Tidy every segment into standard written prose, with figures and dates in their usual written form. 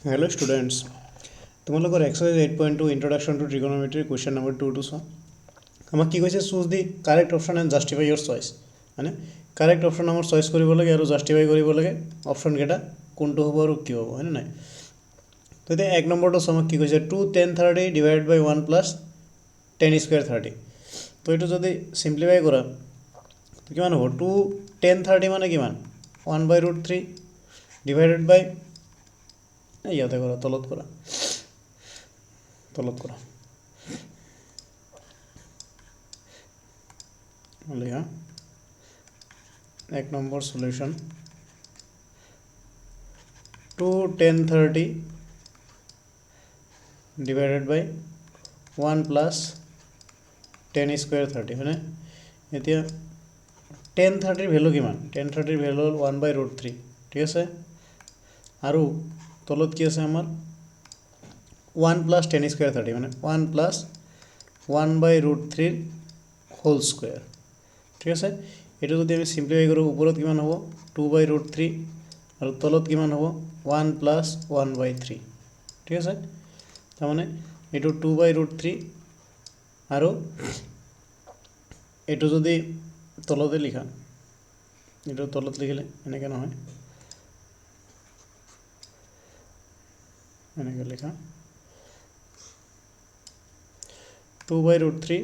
Hello students, তোমালোকৰ exercise 8.2 introduction to trigonometry question number 2 to চোৱা আমাক কি কৈছে choose the correct option and justify your choice মানে correct option আমাৰ choice কৰিব লাগে আৰু justify কৰিব লাগে option কেইটা কোনটো হ'ব আৰু কি হ'ব হয়নে নাই তো এতিয়া এক নম্বৰটো আমাক কি কৈছে 2 10 30 divided by 1 plus 10 square 30 তো এইটো যদি simplify কৰা তো কিমান হ'ব 2 10 30 মানে কিমান 1 by root 3 divided by ইয়াতে কৰা তলত কৰা লিখা এক number solution 2 10 30 divided by 1 plus 10 square 30 হয়নে এতিয়া 10 30 ভ্যালু কিমান 10 30 ভ্যালু হল 1 by root 3 ঠিক আছে আৰু তলত কি আছে আমাৰ 1 plus 10 square 30 মানে 1 plus 1 by root 3 whole square ঠিক আছে এটা যদি আমি সিম্পলিফাই কৰো উপৰত কিমান হ'ব 2 by root 3 আৰু তলত কিমান হ'ব 1 plus 1 by 3 ঠিক আছে তাৰ মানে এটো 2 by root 3 আৰু এটো যদি তলতে লিখা এটো তলত লিখিলে এনেকে নহয় এনেকে লেখা 2 by root 3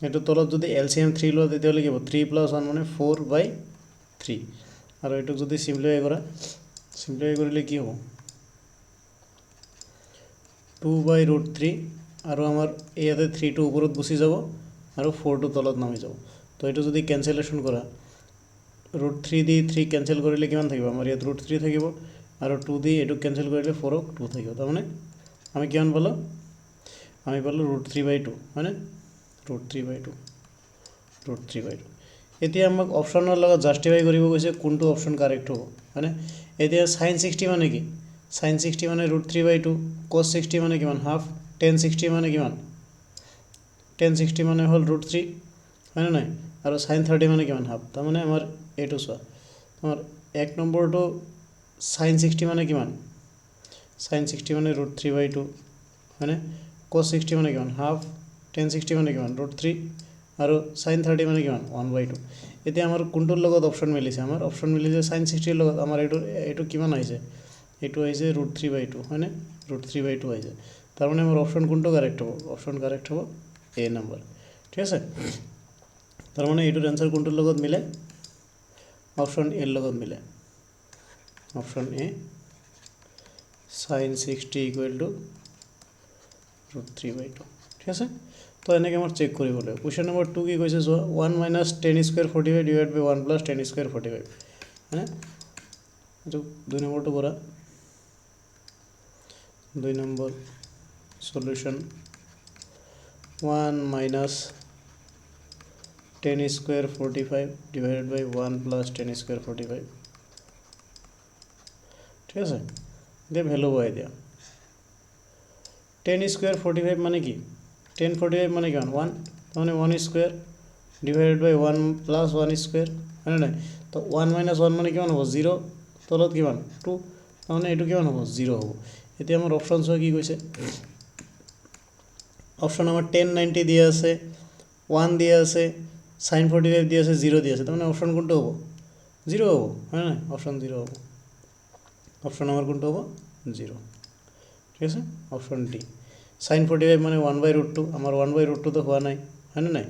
এটো তলত যদি LCM 3 লয় তেতিয়াহলে কি হ'ব 3 plus 1 মানে 4 by 3 আৰু এটো যদি সিম্পলিফাই কৰিলে কি হ'ব 2 by root 3 আৰু আমাৰ ইয়াতে 3 টো ওপৰত গুছি যাব আৰু 4 টো তলত নামি যাব তো এটো যদি ক্যান্সেলেশন কৰা root 3 দি 3 ক্যান্সেল কৰিলে কিমান থাকিব আমাৰ ইয়াত root 3 থাকিব আৰু 2 দি এটো ক্যান্সেল কৰিলে 4 ক 2 থাকিব তাৰ মানে আমি কিমান পালো আমি পালো root 3 by 2 মানে root 3 by 2 এতিয়া আমাক অপচনৰ লগত জাস্টিফাই কৰিব কৈছে কোনটো অপচন কারেক্ট হ'ব মানে এতিয়া sin 60 মানে কি sin 60 মানে root 3 by 2 cos 60 মানে কিমান হাফ tan 60 মানে কিমান tan 60 মানে হল root 3 হয় না নাই আৰু sin 30 মানে কিমান হাফ তাৰ মানে আমাৰ এটো চোৱা আমাৰ এক নম্বৰটো sin 60 মানে কিমান sin 60 মানে root 3 by 2 মানে cos 60 মানে কিমান হাফ tan 60 মানে কিমান root 3 আৰু sin 30 মানে কিমান 1 by 2 এতিয়া আমাৰ কোনটোৰ লগত অপচন মিলিছে আমাৰ অপচন মিলিছে sin 60 ৰ লগত আমাৰ এটো কিমান আহিছে এটো আহিছে root 3 by 2 হয়নে root 3 by 2 আহিছে তাৰ মানে আমাৰ অপচন কোনটো কাৰেক্ট হ'ব অপচন কাৰেক্ট হ'ব এ নাম্বাৰ ঠিক আছে তাৰ মানে এটোৰ आंसर কোনটোৰ লগত মিলে অপচন এ লগত মিলে option A sin 60 root 3 by 2 ঠিক আছে তো এনেকে আমাৰ চেক কৰিব লাগিব কোশ্চেন নম্বৰ 2 কি কৈছে so 1 minus 10 square 45 divided by 1 plus 10 square 45 মানে এটো দুই নম্বৰটো কৰা দুই number solution 1 minus 10 square 45 divided by 1 plus 10 square 45 ঠিক আছে দে ভ্যালু বহাই দিয়া 10 square 45 মানে কি 10 45 মানে কিমান 1 মানে 1 square divided by 1 plus 1 square হয় না তো 1 minus 1 মানে কিমান হ'ব 0 তলত কিমান 2 মানে এটো কিমান হ'ব 0 হ'ব এতিয়া আমাৰ অপচন সহ কি কৈছে অপশন আমার 10 90 দিয়া আছে 1 দিয়া আছে sin 45 দিয়া আছে 0 দিয়া আছে তার মানে অপশন কোনটা হবে 0 হবে হ্যাঁ না অপশন 0 হবে অপশন আমার কোনটা হবে 0 ঠিক আছে অপশন ডি sin 45 মানে 1 by root 2 আমার 1 by root 2 তো হওয়া নাই হ্যাঁ না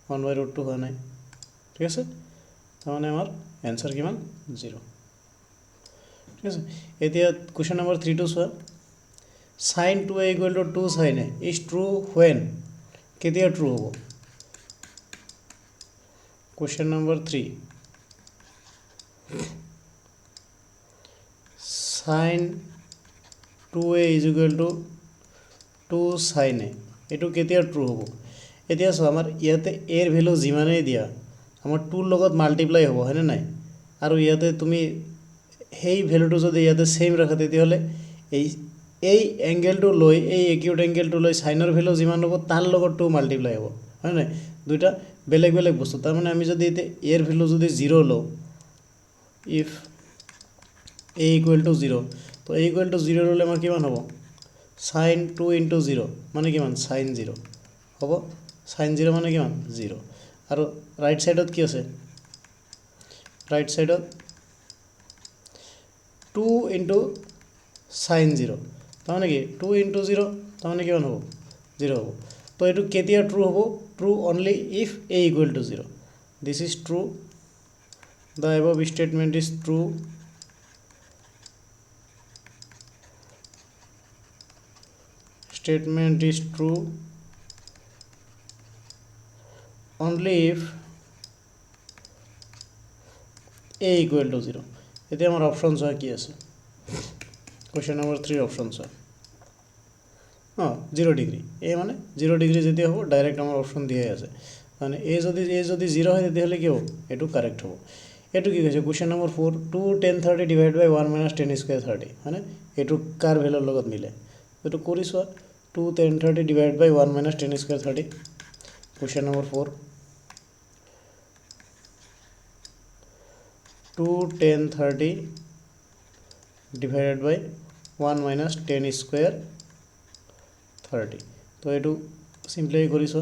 1 by root 2 হওয়া নাই ঠিক আছে তার মানে আমার आंसर কিমান 0 ঠিক আছে এতিয়া question number 3 two soya sin 2a equal to 2 sin a is true when কেতিয়া true হবো question number 3 sin 2a is equal to 2 sin a এটো কেতিয়া true হবো এতিয়া সো আমাৰ ইয়াতে a এৰ ভ্যালু যিমানেই দিয়া আমাৰ 2 ৰ লগত মাল্টিপ্লাই হ'ব হয়নে নাই আৰু ইয়াতে তুমি হেই ভ্যালুটো যদি ইয়াতে সেম ৰাখা তেতিয়াহলে এই এঙ্গেলটো লৈ এই একিউট এঙ্গেলটো লৈ সাইনৰ ভ্যালু যিমান হ'ব তাৰ লগত 2 মাল্টিপ্লাই হ'ব হয় নাই দুইটা বেলেগ বেলেগ বস্তু তাৰ মানে আমি যদি এতে এৰ ভ্যালু যদি 0 লও if এ ইকুৱেল টু 0 তো এ ইকুৱেল টু 0 হ'লে আমাৰ কিমান হ'ব সাইন 2 ইনটু 0 মানে কিমান সাইন 0 হ'ব সাইন 0 মানে কিমান 0 আৰু ৰাইট সাইডত কি আছে ৰাইট সাইডত 2 ইনটু সাইন 0 তাৰমানে কি 2 ইনটু 0 তাৰমানে কিমান হ'ব 0 হ'ব তো এইটো কেতিয়া ট্ৰু হ'ব true only if a equal to 0 this is true the above statement is true statement is true only if a equal to 0 এতে আমার অপশনস হয় কি আছে কোশ্চেন নাম্বার 3 অপশনস হয় হ্যাঁ 0 ডিগ্রি এ মানে 0 ডিগ্রি যেতে হবো ডাইরেক্ট আমার অপশন দিয়ে আছে মানে এ যদি 0 হয় তাহলে কি হবে এটু কারেক্ট হবে এটু কি কৈছে question number 4 2 10 30 divide by 1 minus 10 square 30 মানে এটু কার ভ্যালুর লগত মিলে এটু করিস 2 10 30 divide by 1 minus 10 square 30 question number 4 2 10 30 divided by 1 minus 10 square 30 তো এটু সিম্পলিফাই করিস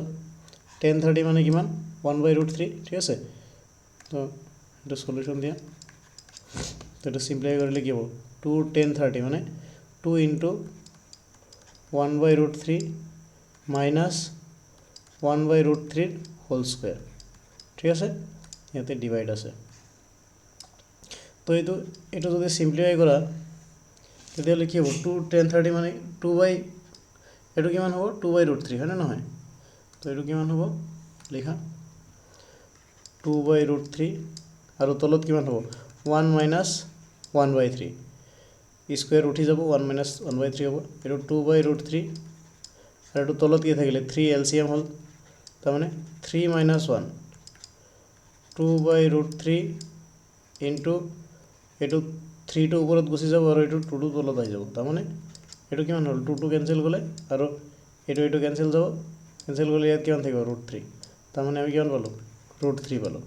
10 30 মানে কিমান 1/√3 ঠিক আছে তো এটা সলিউশন দিয়া তো এটা সিম্পলিফাই করলে কি হবে 2 10 30 মানে 2 ইনটু 1/√3 মাইনাস 1/√3 হোল স্কয়ার ঠিক আছে এতে ডিভাইড আছে তো এটা যদি সিম্পলিফাই করা তাহলে কি হবে 2 10 30 মানে 2 বাই এটু কিমান হবে 2/√3 হয় না নহয় তো এটু কিমান হবে লেখা 2/√3 আৰু তলত কিমান হ'ব 1 মাইনাস 1/3 স্কয়ার উঠি যাব 1 মাইনাস 1/3 হ'ব এটু 2/√3 আৰু এটু তলত কি থাকিলে 3 এলসিএম হল তাৰ মানে 3 মাইনাস 1 2/√3 ইনটু এটু 3 টু ওপৰত গুচি যাব আৰু এটু 2 টু তলত আহি যাব তাৰ মানে এটু কিমান হল 2 টু ক্যান্সেল গলে আৰু এটু ক্যান্সেল যাব ক্যান্সেল গলে ইয়াত কিমান থাকিব √3 তাৰ মানে আমি কিমান পালো √3 পালো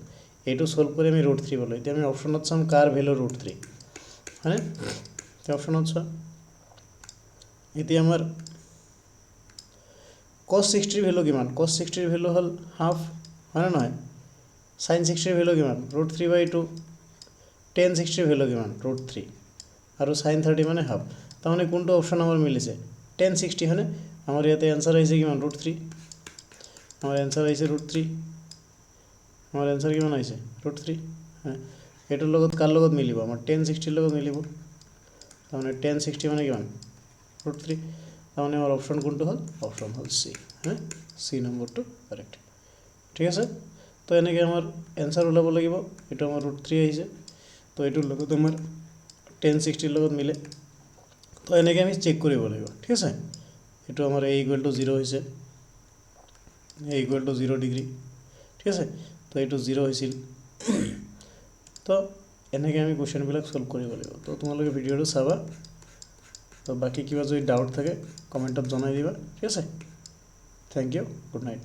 এটু সলভ করে আমি √3 পালো এতিয়া আমি অপশনত চাম কার ভ্যালু √3 হ্যাঁ তো অপশনত চাম এতিয়া আমার cos 60 এর ভ্যালু কিমান cos 60 এর ভ্যালু হল হাফ হয় না নয় sin 60 এর ভ্যালু কিমান √3/2 tan 60 এর ভ্যালু কিমান √3 আর sin 30 মানে হাফ তার মানে কোনটা অপশন আমার মিলেছে tan 60 মানে আমার ইয়াতে आंसर আইছে কিমান √3 আমার आंसर আইছে √3 আমার आंसर কিমান আইছে √3 হ্যাঁ এটার লগত কার লগত মিলিব আমার tan 60 এর লগত মিলিব তার মানে tan 60 মানে কিমান √3 তার মানে আমার অপশন কোনটা হল অপশন হল সি হ্যাঁ সি নম্বরটা কারেক্ট ঠিক আছে তো এনেকে আমার आंसर ওলাব লাগিব এটা আমার √3 আইছে তো এটার লগত আমার tan 60 এর লগত মিলে তো এনেকে আমি চেক কৰিব লাগিব ঠিক আছে এটা আমার a = 0 হইছে a = 0 ডিগ্রি ঠিক আছে তো এইটো 0 হইছিল তো এনেকে আমি কোশ্চেনবিলাক সলভ কৰিব লাগিব তো তোমালোকে ভিডিওটো চাবা তো বাকি কিবা যদি ডাউট থাকে কমেন্টত জনাই দিবা ঠিক আছে থ্যাংক ইউ গুড নাইট